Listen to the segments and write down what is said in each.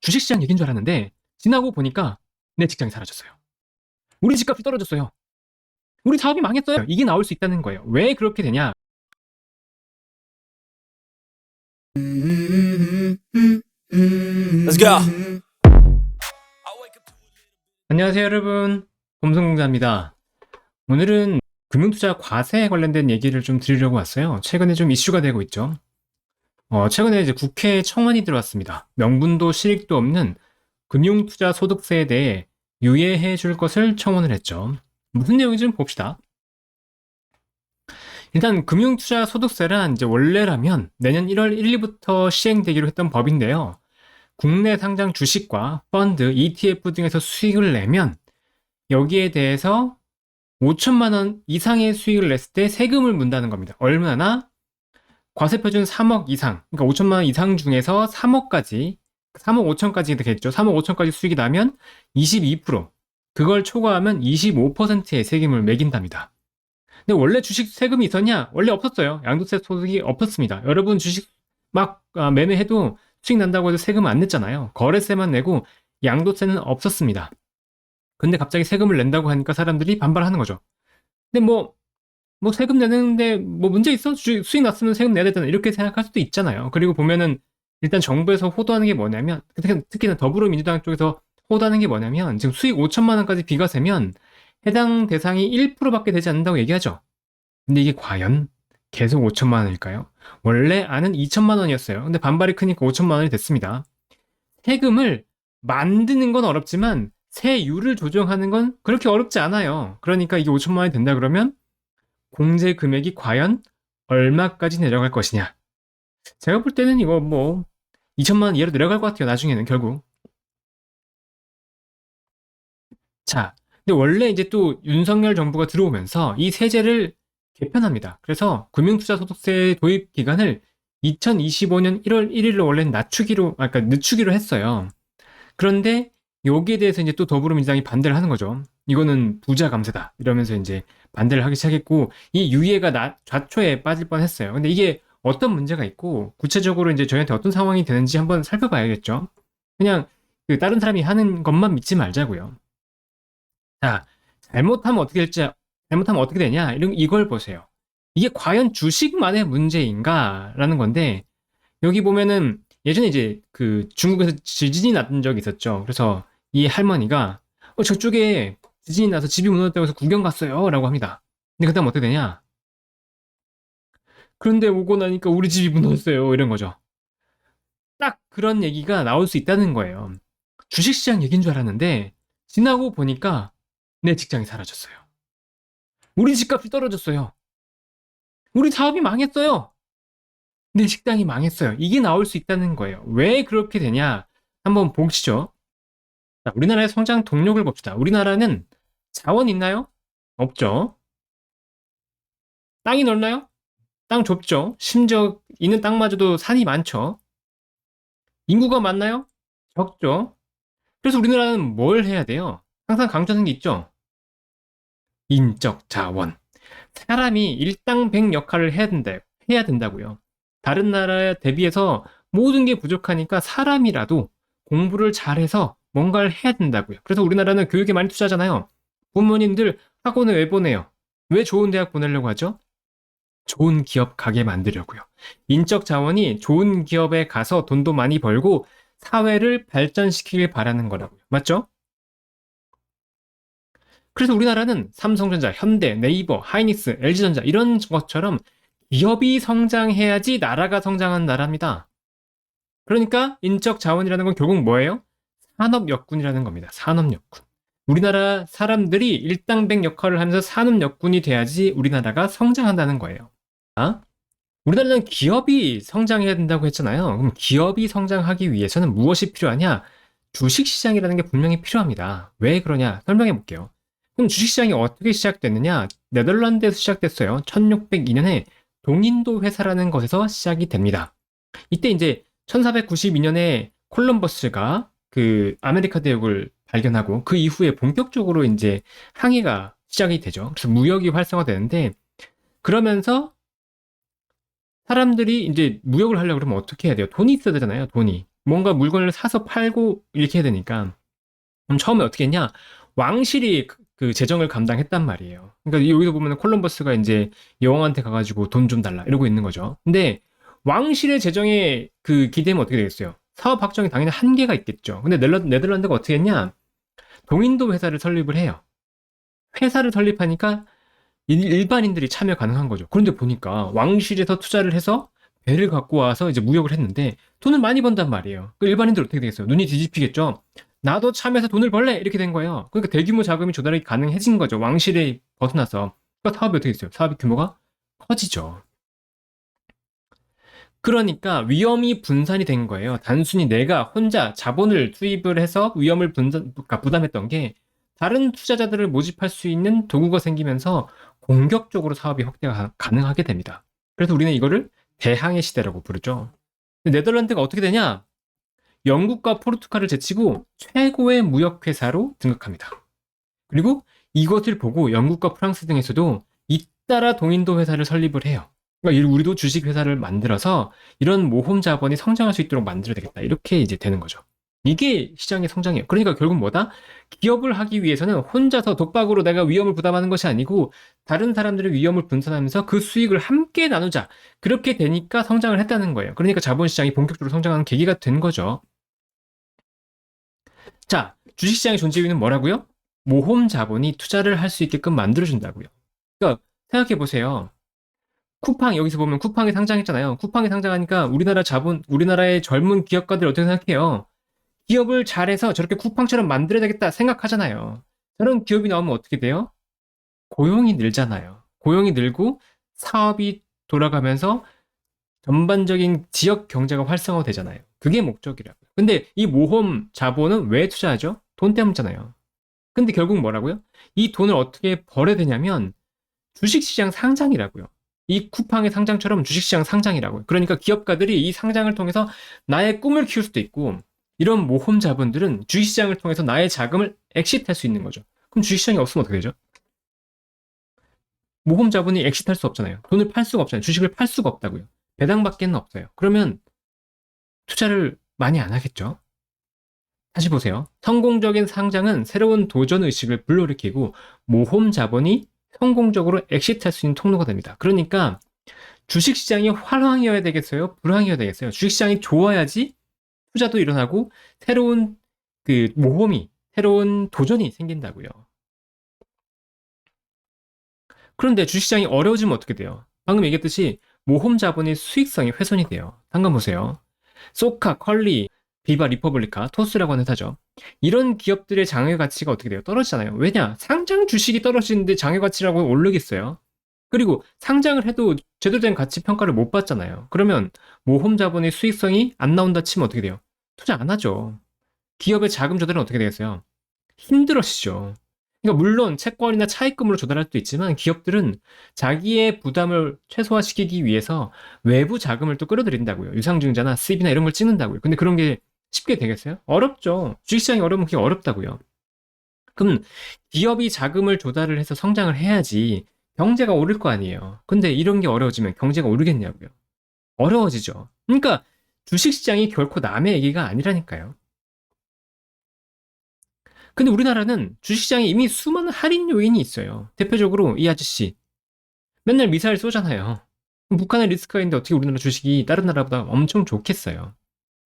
주식시장 얘기인 줄 알았는데 지나고 보니까 내 직장이 사라졌어요. 우리 집값이 떨어졌어요. 우리 사업이 망했어요. 이게 나올 수 있다는 거예요. 왜 그렇게 되냐? Let's go. 안녕하세요 여러분, 곰성공자입니다. 오늘은 금융투자 과세에 관련된 얘기를 좀 드리려고 왔어요. 최근에 좀 이슈가 되고 있죠. 최근에 이제 국회에 청원이 들어왔습니다. 명분도 실익도 없는 금융투자 소득세에 대해 유예해 줄 것을 청원을 했죠. 무슨 내용인지 좀 봅시다. 일단 금융투자 소득세란 이제 원래라면 내년 1월 1일부터 시행되기로 했던 법인데요. 국내 상장 주식과 펀드, ETF 등에서 수익을 내면 여기에 대해서 5천만 원 이상의 수익을 냈을 때 세금을 문다는 겁니다. 얼마나? 과세표준 3억 이상, 그러니까 5천만 원 이상 중에서 3억 5천까지 되겠죠. 3억 5천까지 수익이 나면 22%, 그걸 초과하면 25%의 세금을 매긴답니다. 근데 원래 주식 세금이 있었냐? 원래 없었어요. 양도세 소득이 없었습니다. 여러분 주식 막 매매해도 수익 난다고 해서 세금 안 냈잖아요. 거래세만 내고 양도세는 없었습니다. 근데 갑자기 세금을 낸다고 하니까 사람들이 반발하는 거죠. 근데 뭐 세금 내는데 뭐 문제 있어? 수익 났으면 세금 내야 되잖아. 이렇게 생각할 수도 있잖아요. 그리고 보면은 일단 정부에서 호도하는 게 뭐냐면, 특히나 더불어민주당 쪽에서 호도하는 게 뭐냐면, 지금 수익 5천만 원까지 비과세면 해당 대상이 1%밖에 되지 않는다고 얘기하죠. 근데 이게 과연 계속 5천만 원일까요? 원래 안은 2천만 원이었어요. 근데 반발이 크니까 5천만 원이 됐습니다. 세금을 만드는 건 어렵지만 세율을 조정하는 건 그렇게 어렵지 않아요. 그러니까 이게 5천만 원이 된다 그러면 공제 금액이 과연 얼마까지 내려갈 것이냐. 제가 볼 때는 이거 2천만 원 이하로 내려갈 것 같아요. 나중에는 결국. 자, 근데 원래 이제 또 윤석열 정부가 들어오면서 이 세제를 개편합니다. 그래서 금융투자소득세 도입 기간을 2025년 1월 1일로 원래는 늦추기로 했어요. 그런데 여기에 대해서 이제 또 더불어민주당이 반대를 하는 거죠. 이거는 부자 감세다 이러면서 이제 반대를 하기 시작했고, 이 유예가 좌초에 빠질 뻔했어요. 근데 이게 어떤 문제가 있고 구체적으로 이제 저희한테 어떤 상황이 되는지 한번 살펴봐야겠죠. 그냥 다른 사람이 하는 것만 믿지 말자고요. 자, 잘못하면 어떻게 되냐? 이걸 보세요. 이게 과연 주식만의 문제인가? 라는 건데, 여기 보면은 예전에 이제 그 중국에서 지진이 났던 적이 있었죠. 그래서 이 할머니가 저쪽에 지진이 나서 집이 무너졌다고 해서 구경 갔어요. 라고 합니다. 근데 그 다음 어떻게 되냐? 그런데 오고 나니까 우리 집이 무너졌어요. 이런 거죠. 딱 그런 얘기가 나올 수 있다는 거예요. 주식시장 얘기인 줄 알았는데, 지나고 보니까 내 직장이 사라졌어요. 우리 집값이 떨어졌어요. 우리 사업이 망했어요. 내 식당이 망했어요. 이게 나올 수 있다는 거예요. 왜 그렇게 되냐? 한번 보시죠. 자, 우리나라의 성장 동력을 봅시다. 우리나라는 자원 있나요? 없죠. 땅이 넓나요? 땅 좁죠. 심지어 있는 땅마저도 산이 많죠. 인구가 많나요? 적죠. 그래서 우리나라는 뭘 해야 돼요? 항상 강조하는 게 있죠. 인적 자원. 사람이 일당백 역할을 해야 된다고요. 다른 나라에 대비해서 모든 게 부족하니까 사람이라도 공부를 잘해서 뭔가를 해야 된다고요. 그래서 우리나라는 교육에 많이 투자하잖아요. 부모님들 학원에 왜 보내요? 왜 좋은 대학 보내려고 하죠? 좋은 기업 가게 만들려고요. 인적 자원이 좋은 기업에 가서 돈도 많이 벌고 사회를 발전시키길 바라는 거라고요. 맞죠? 그래서 우리나라는 삼성전자, 현대, 네이버, 하이닉스, LG전자 이런 것처럼 기업이 성장해야지 나라가 성장하는 나라입니다. 그러니까 인적 자원이라는 건 결국 뭐예요? 산업역군이라는 겁니다. 산업역군. 우리나라 사람들이 일당백 역할을 하면서 산업역군이 돼야지 우리나라가 성장한다는 거예요. 우리나라는 기업이 성장해야 된다고 했잖아요. 그럼 기업이 성장하기 위해서는 무엇이 필요하냐? 주식시장이라는 게 분명히 필요합니다. 왜 그러냐? 설명해 볼게요. 그럼 주식시장이 어떻게 시작됐느냐? 네덜란드에서 시작됐어요. 1602년에 동인도 회사라는 것에서 시작이 됩니다. 이때 이제 1492년에 콜럼버스가 그 아메리카 대륙을 발견하고 그 이후에 본격적으로 이제 항해가 시작이 되죠. 그래서 무역이 활성화되는데, 그러면서 사람들이 이제 무역을 하려고 그러면 어떻게 해야 돼요? 돈이 있어야 되잖아요, 돈이. 뭔가 물건을 사서 팔고 이렇게 해야 되니까. 그럼 처음에 어떻게 했냐? 왕실이 그 재정을 감당했단 말이에요. 그러니까 여기서 보면 콜럼버스가 이제 여왕한테 가가지고 돈 좀 달라 이러고 있는 거죠. 근데 왕실의 재정에 그 기대면 어떻게 되겠어요? 사업 확정이 당연히 한계가 있겠죠. 근데 네덜란드가 어떻게 했냐? 동인도 회사를 설립을 해요. 회사를 설립하니까 일반인들이 참여 가능한 거죠. 그런데 보니까 왕실에서 투자를 해서 배를 갖고 와서 이제 무역을 했는데 돈을 많이 번단 말이에요. 그 일반인들 어떻게 되겠어요? 눈이 뒤집히겠죠? 나도 참여해서 돈을 벌래! 이렇게 된 거예요. 그러니까 대규모 자금이 조달이 가능해진 거죠. 왕실에 벗어나서. 그러니까 사업이 어떻게 됐어요? 사업의 규모가 커지죠. 그러니까 위험이 분산이 된 거예요. 단순히 내가 혼자 자본을 투입을 해서 위험을 그러니까 부담했던 게 다른 투자자들을 모집할 수 있는 도구가 생기면서 공격적으로 사업이 확대가 가능하게 됩니다. 그래서 우리는 이거를 대항해 시대라고 부르죠. 네덜란드가 어떻게 되냐? 영국과 포르투갈을 제치고 최고의 무역회사로 등극합니다. 그리고 이것을 보고 영국과 프랑스 등에서도 잇따라 동인도 회사를 설립을 해요. 그러니까 우리도 주식회사를 만들어서 이런 모험 자본이 성장할 수 있도록 만들어야 되겠다. 이렇게 이제 되는 거죠. 이게 시장의 성장이에요. 그러니까 결국 뭐다? 기업을 하기 위해서는 혼자서 독박으로 내가 위험을 부담하는 것이 아니고 다른 사람들의 위험을 분산하면서 그 수익을 함께 나누자. 그렇게 되니까 성장을 했다는 거예요. 그러니까 자본시장이 본격적으로 성장하는 계기가 된 거죠. 자, 주식시장의 존재 이유는 뭐라고요? 모험 자본이 투자를 할 수 있게끔 만들어준다고요. 그러니까 생각해 보세요. 쿠팡 여기서 보면 쿠팡이 상장했잖아요. 쿠팡이 상장하니까 우리나라의 젊은 기업가들 어떻게 생각해요? 기업을 잘해서 저렇게 쿠팡처럼 만들어야 되겠다 생각하잖아요. 저런 기업이 나오면 어떻게 돼요? 고용이 늘잖아요. 고용이 늘고 사업이 돌아가면서 전반적인 지역 경제가 활성화되잖아요. 그게 목적이라고요. 근데 이 모험 자본은 왜 투자하죠? 돈 때문이잖아요. 근데 결국 뭐라고요? 이 돈을 어떻게 벌어야 되냐면 주식시장 상장이라고요. 이 쿠팡의 상장처럼 주식시장 상장이라고요. 그러니까 기업가들이 이 상장을 통해서 나의 꿈을 키울 수도 있고 이런 모험 자본들은 주식시장을 통해서 나의 자금을 엑시트할 수 있는 거죠. 그럼 주식시장이 없으면 어떻게 되죠? 모험 자본이 엑시트할 수 없잖아요. 돈을 팔 수가 없잖아요. 주식을 팔 수가 없다고요. 배당밖에는 없어요. 그러면 투자를 많이 안 하겠죠? 다시 보세요. 성공적인 상장은 새로운 도전 의식을 불러일으키고 모험 자본이 성공적으로 엑시트할 수 있는 통로가 됩니다. 그러니까 주식시장이 활황이어야 되겠어요? 불황이어야 되겠어요? 주식시장이 좋아야지 투자도 일어나고 새로운 그 모험이, 새로운 도전이 생긴다고요. 그런데 주식시장이 어려워지면 어떻게 돼요? 방금 얘기했듯이 모험 자본의 수익성이 훼손이 돼요. 잠깐 보세요. 소카, 컬리, 비바 리퍼블리카, 토스라고 하는 회사죠. 이런 기업들의 장외 가치가 어떻게 돼요? 떨어지잖아요. 왜냐? 상장 주식이 떨어지는데 장외 가치라고 오르겠어요? 그리고 상장을 해도 제대로 된 가치 평가를 못 받잖아요. 그러면 모험 자본의 수익성이 안 나온다 치면 어떻게 돼요? 투자 안 하죠. 기업의 자금 조달은 어떻게 되겠어요? 힘들어지죠. 그러니까 물론 채권이나 차입금으로 조달할 수도 있지만 기업들은 자기의 부담을 최소화시키기 위해서 외부 자금을 또 끌어들인다고요. 유상증자나 수입이나 이런 걸 찍는다고요. 근데 그런 게 쉽게 되겠어요? 어렵죠. 주식시장이 어려우면 그게 어렵다고요. 그럼 기업이 자금을 조달을 해서 성장을 해야지 경제가 오를 거 아니에요. 근데 이런 게 어려워지면 경제가 오르겠냐고요. 어려워지죠. 그러니까 주식시장이 결코 남의 얘기가 아니라니까요. 근데 우리나라는 주식시장에 이미 수많은 할인 요인이 있어요. 대표적으로 이 아저씨 맨날 미사일 쏘잖아요. 북한의 리스크가 있는데 어떻게 우리나라 주식이 다른 나라보다 엄청 좋겠어요.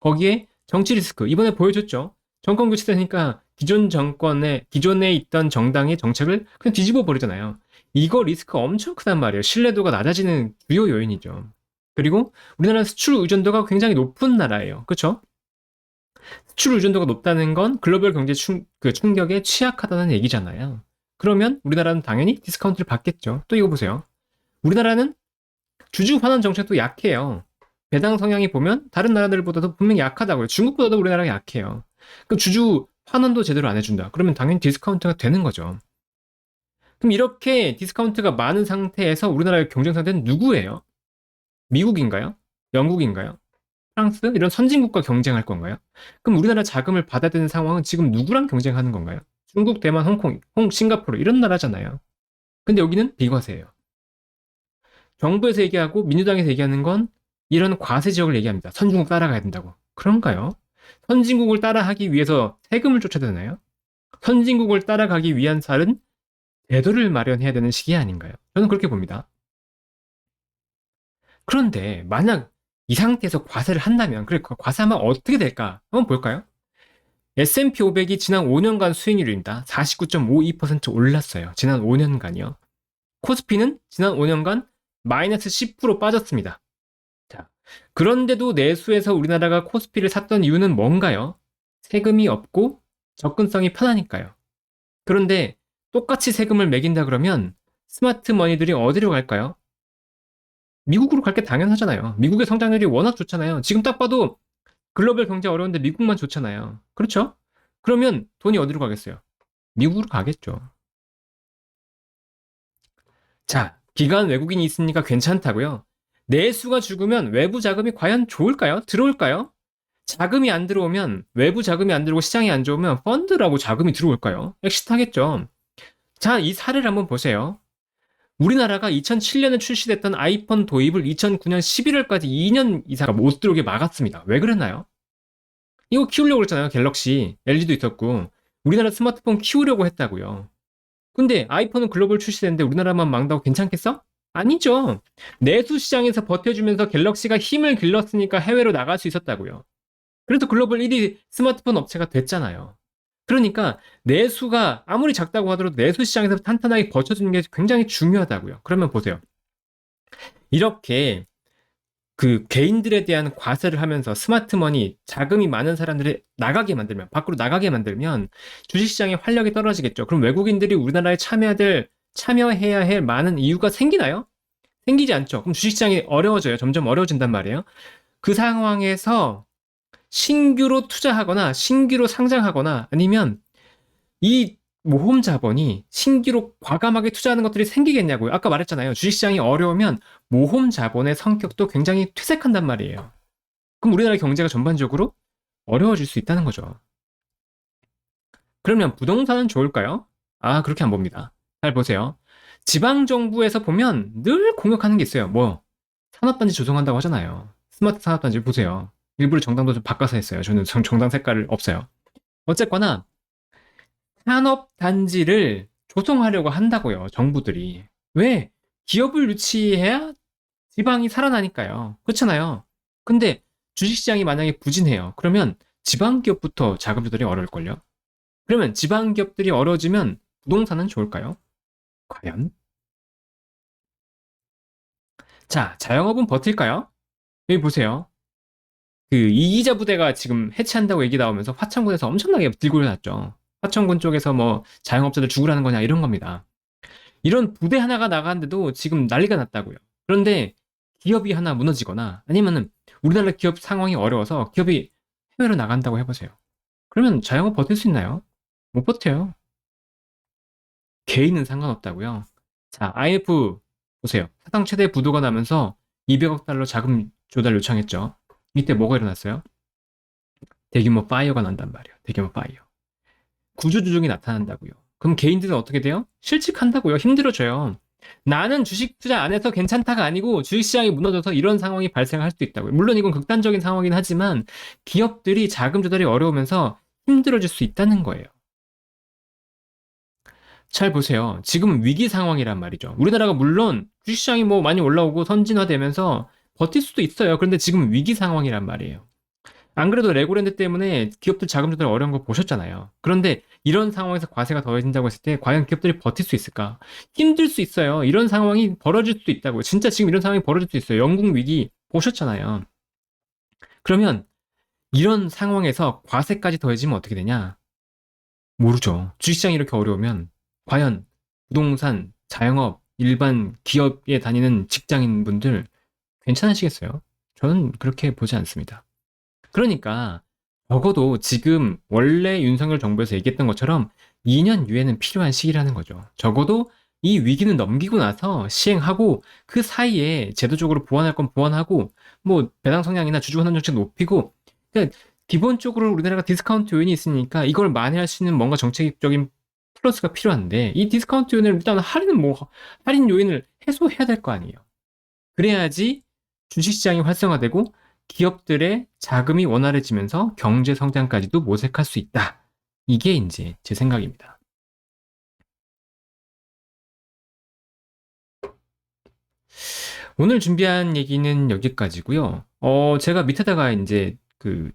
거기에 정치 리스크 이번에 보여줬죠. 정권 교체되니까 기존에 있던 정당의 정책을 그냥 뒤집어 버리잖아요. 이거 리스크 엄청 크단 말이에요. 신뢰도가 낮아지는 주요 요인이죠. 그리고 우리나라는 수출 의존도가 굉장히 높은 나라예요. 그렇죠? 수출 의존도가 높다는 건 글로벌 경제 충격에 취약하다는 얘기잖아요. 그러면 우리나라는 당연히 디스카운트를 받겠죠. 또 이거 보세요. 우리나라는 주주 환원 정책도 약해요. 배당 성향이 보면 다른 나라들보다도 분명히 약하다고요. 중국보다도 우리나라가 약해요. 그럼 주주 환원도 제대로 안 해준다. 그러면 당연히 디스카운트가 되는 거죠. 그럼 이렇게 디스카운트가 많은 상태에서 우리나라의 경쟁 상대는 누구예요? 미국인가요? 영국인가요? 프랑스? 이런 선진국과 경쟁할 건가요? 그럼 우리나라 자금을 받아야 되는 상황은 지금 누구랑 경쟁하는 건가요? 중국, 대만, 홍콩, 싱가포르 이런 나라잖아요. 근데 여기는 비과세예요. 정부에서 얘기하고 민주당에서 얘기하는 건 이런 과세 지역을 얘기합니다. 선진국 따라가야 된다고. 그런가요? 선진국을 따라하기 위해서 세금을 쫓아야 되나요? 선진국을 따라가기 위한 살은 제도를 마련해야 되는 시기 아닌가요? 저는 그렇게 봅니다. 그런데 만약 이 상태에서 과세를 한다면, 그래, 과세하면 어떻게 될까? 한번 볼까요? S&P 500이 지난 5년간 수익률입니다. 49.52% 올랐어요. 지난 5년간이요. 코스피는 지난 5년간 마이너스 10% 빠졌습니다. 자, 그런데도 내수에서 우리나라가 코스피를 샀던 이유는 뭔가요? 세금이 없고 접근성이 편하니까요. 그런데 똑같이 세금을 매긴다 그러면 스마트 머니들이 어디로 갈까요? 미국으로 갈 게 당연하잖아요. 미국의 성장률이 워낙 좋잖아요. 지금 딱 봐도 글로벌 경제 어려운데 미국만 좋잖아요. 그렇죠? 그러면 돈이 어디로 가겠어요? 미국으로 가겠죠. 자, 기관 외국인이 있으니까 괜찮다고요. 내수가 죽으면 외부 자금이 과연 좋을까요? 들어올까요? 자금이 안 들어오면, 외부 자금이 안 들어오고 시장이 안 좋으면 펀드라고 자금이 들어올까요? 엑시트하겠죠. 자, 이 사례를 한번 보세요. 우리나라가 2007년에 출시됐던 아이폰 도입을 2009년 11월까지 2년 이상 못 들어오게 막았습니다. 왜 그랬나요? 이거 키우려고 그랬잖아요. 갤럭시, LG도 있었고. 우리나라 스마트폰 키우려고 했다고요. 근데 아이폰은 글로벌 출시됐는데 우리나라만 망다고 괜찮겠어? 아니죠. 내수 시장에서 버텨주면서 갤럭시가 힘을 길렀으니까 해외로 나갈 수 있었다고요. 그래서 글로벌 1위 스마트폰 업체가 됐잖아요. 그러니까 내수가 아무리 작다고 하더라도 내수 시장에서 탄탄하게 버텨주는 게 굉장히 중요하다고요. 그러면 보세요. 이렇게 그 개인들에 대한 과세를 하면서 스마트머니, 자금이 많은 사람들이 나가게 만들면, 밖으로 나가게 만들면 주식시장의 활력이 떨어지겠죠. 그럼 외국인들이 우리나라에 참여해야 할 많은 이유가 생기나요? 생기지 않죠. 그럼 주식시장이 어려워져요. 점점 어려워진단 말이에요. 그 상황에서 신규로 투자하거나 신규로 상장하거나 아니면 이 모험 자본이 신규로 과감하게 투자하는 것들이 생기겠냐고요. 아까 말했잖아요. 주식시장이 어려우면 모험 자본의 성격도 굉장히 퇴색한단 말이에요. 그럼 우리나라 경제가 전반적으로 어려워질 수 있다는 거죠. 그러면 부동산은 좋을까요? 아, 그렇게 안 봅니다. 잘 보세요. 지방정부에서 보면 늘 공격하는 게 있어요. 뭐, 산업단지 조성한다고 하잖아요. 스마트 산업단지 보세요. 일부러 정당도 좀 바꿔서 했어요. 저는 정당 색깔을 없어요. 어쨌거나, 산업단지를 조성하려고 한다고요, 정부들이. 왜? 기업을 유치해야 지방이 살아나니까요. 그렇잖아요. 근데 주식시장이 만약에 부진해요. 그러면 지방기업부터 자금 조달이 어려울걸요? 그러면 지방기업들이 어려워지면 부동산은 좋을까요? 과연? 자, 자영업은 버틸까요? 여기 보세요. 그 이기자 부대가 지금 해체한다고 얘기 나오면서 화천군에서 엄청나게 들고 일어났죠. 화천군 쪽에서 뭐 자영업자들 죽으라는 거냐 이런 겁니다. 이런 부대 하나가 나가는데도 지금 난리가 났다고요. 그런데 기업이 하나 무너지거나 아니면은 우리나라 기업 상황이 어려워서 기업이 해외로 나간다고 해보세요. 그러면 자영업 버틸 수 있나요? 못 버텨요. 개인은 상관없다고요. 자, IMF 보세요. 사상 최대 부도가 나면서 200억 달러 자금 조달 요청했죠. 이때 뭐가 일어났어요? 대규모 파이어가 난단 말이에요. 대규모 파이어. 구조조정이 나타난다고요. 그럼 개인들은 어떻게 돼요? 실직한다고요. 힘들어져요. 나는 주식 투자 안 해서 괜찮다가 아니고 주식시장이 무너져서 이런 상황이 발생할 수도 있다고요. 물론 이건 극단적인 상황이긴 하지만 기업들이 자금 조달이 어려우면서 힘들어질 수 있다는 거예요. 잘 보세요. 지금 위기 상황이란 말이죠. 우리나라가 물론 주식시장이 뭐 많이 올라오고 선진화되면서 버틸 수도 있어요. 그런데 지금 위기 상황이란 말이에요. 안 그래도 레고랜드 때문에 기업들 자금 조달 어려운 거 보셨잖아요. 그런데 이런 상황에서 과세가 더해진다고 했을 때 과연 기업들이 버틸 수 있을까? 힘들 수 있어요. 이런 상황이 벌어질 수도 있다고요. 진짜 지금 이런 상황이 벌어질 수 있어요. 영국 위기 보셨잖아요. 그러면 이런 상황에서 과세까지 더해지면 어떻게 되냐? 모르죠. 주식시장이 이렇게 어려우면 과연 부동산, 자영업, 일반 기업에 다니는 직장인분들 괜찮으시겠어요? 저는 그렇게 보지 않습니다. 그러니까 적어도 지금 원래 윤석열 정부에서 얘기했던 것처럼 2년 유예는 필요한 시기라는 거죠. 적어도 이 위기는 넘기고 나서 시행하고 그 사이에 제도적으로 보완할 건 보완하고 뭐 배당 성향이나 주주 환원 정책 높이고 그러니까 기본적으로 우리나라가 디스카운트 요인이 있으니까 이걸 만회할 수 있는 뭔가 정책적인 플러스가 필요한데 이 디스카운트 요인을 일단 할인 요인을 해소해야 될 거 아니에요. 그래야지 주식시장이 활성화되고 기업들의 자금이 원활해지면서 경제 성장까지도 모색할 수 있다. 이게 이제 제 생각입니다. 오늘 준비한 얘기는 여기까지고요. 제가 밑에다가 이제 그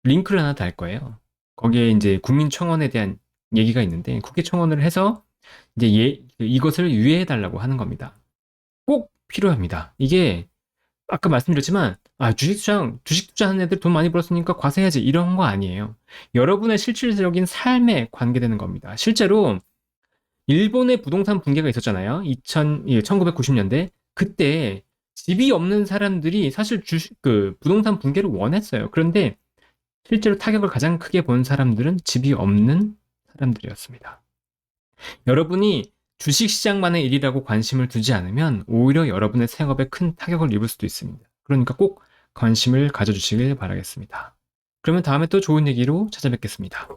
링크를 하나 달 거예요. 거기에 이제 국민청원에 대한 얘기가 있는데 국회청원을 해서 이제 이것을 유예해 달라고 하는 겁니다. 꼭 필요합니다. 이게 아까 말씀드렸지만 주식 투자하는 애들 돈 많이 벌었으니까 과세해야지 이런 거 아니에요. 여러분의 실질적인 삶에 관계되는 겁니다. 실제로 일본의 부동산 붕괴가 있었잖아요. 1990년대. 그때 집이 없는 사람들이 사실 부동산 붕괴를 원했어요. 그런데 실제로 타격을 가장 크게 본 사람들은 집이 없는 사람들이었습니다. 여러분이 주식시장만의 일이라고 관심을 두지 않으면 오히려 여러분의 생업에 큰 타격을 입을 수도 있습니다. 그러니까 꼭 관심을 가져주시길 바라겠습니다. 그러면 다음에 또 좋은 얘기로 찾아뵙겠습니다.